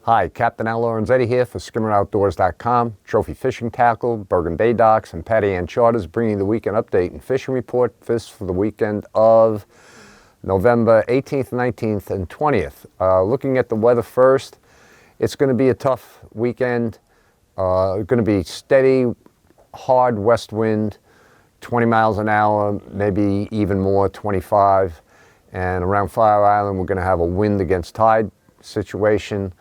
Hi, Captain Lorenzetti here for SkimmerOutdoors.com, Trophy Fishing Tackle, Bergen Bay Docks, and Patty Ann Charters, bringing the weekend update and fishing report. This for the weekend of November 18th, 19th, and 20th. Looking at the weather first, it's going to be a tough weekend. Going to be steady, hard west wind, 20 miles an hour, maybe even more, 25. And around Fire Island, we're going to have a wind against tide situation.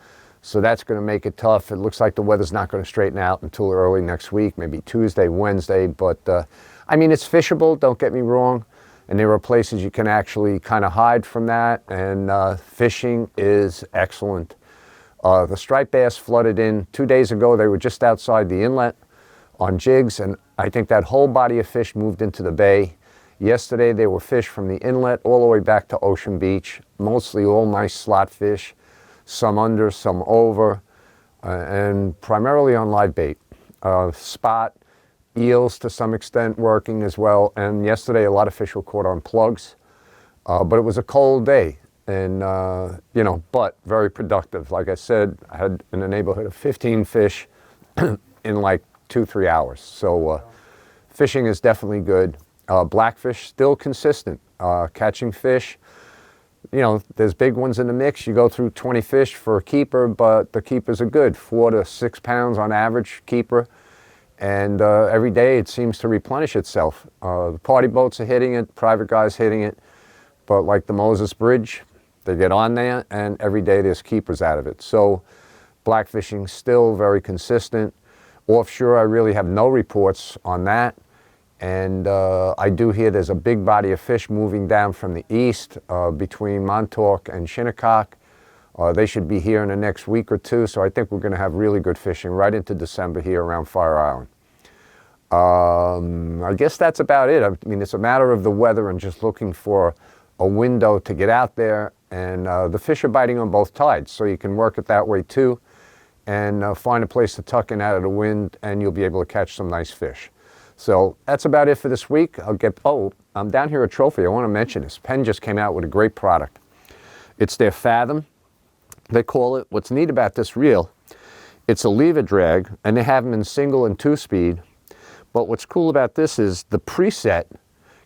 So that's going to make it tough. It looks like the weather's not going to straighten out until early next week, maybe Tuesday, Wednesday. But, I mean, it's fishable, don't get me wrong. And there are places you can actually kind of hide from that. And fishing is excellent. The striped bass flooded in 2 days ago. They were just outside the inlet on jigs. And I think that whole body of fish moved into the bay. Yesterday, they were fish from the inlet all the way back to Ocean Beach. Mostly all nice slot fish. Some under, some over, and primarily on live bait. Spot, eels to some extent working as well. And yesterday a lot of fish were caught on plugs, but it was a cold day and, but very productive. Like I said, I had in the neighborhood of 15 fish in like 2-3 hours. So fishing is definitely good. Blackfish still consistent, catching fish. You know, there's big ones in the mix. You go through 20 fish for a keeper, but the keepers are good, 4 to 6 pounds on average keeper. And every day it seems to replenish itself. The party boats are hitting it, private guys hitting it. But like the Moses Bridge, they get on there and every day there's keepers out of it. So blackfishing still very consistent. Offshore, I really have no reports on that. And I do hear there's a big body of fish moving down from the east between Montauk and Shinnecock. They should be here in the next week or two, so I think we're going to have really good fishing right into December here around Fire Island. I guess that's about it. I mean, it's a matter of the weather and just looking for a window to get out there. And the fish are biting on both tides, so you can work it that way too and find a place to tuck in out of the wind, and you'll be able to catch some nice fish. So that's about it for this week. I'm down here at Trophy. I want to mention this. Penn just came out with a great product. It's their Fathom, they call it. What's neat about this reel, it's a lever drag, and they have them in single and 2-speed. But what's cool about this is the preset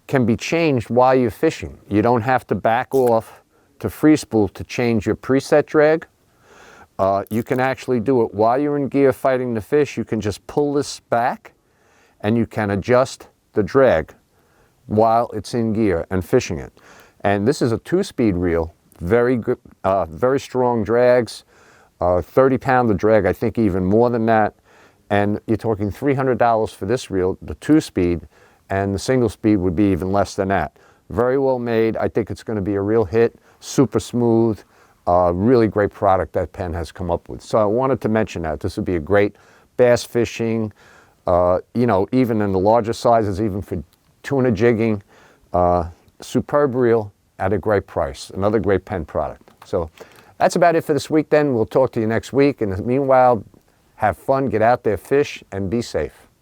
can be changed while you're fishing. You don't have to back off to free spool to change your preset drag. You can actually do it while you're in gear fighting the fish. You can just pull this back, and you can adjust the drag while it's in gear and fishing it. And this is a 2-speed reel, very good, very strong drags, 30-pounder drag, I think even more than that. And you're talking $300 for this reel, the 2-speed, and the single speed would be even less than that. Very well made. I think it's going to be a real hit, super smooth, really great product that Penn has come up with. So I wanted to mention that. This would be a great bass fishing, even in the larger sizes, even for tuna jigging, superb reel at a great price. Another great Penn product. So that's about it for this week then. We'll talk to you next week. And meanwhile, have fun, get out there, fish, and be safe.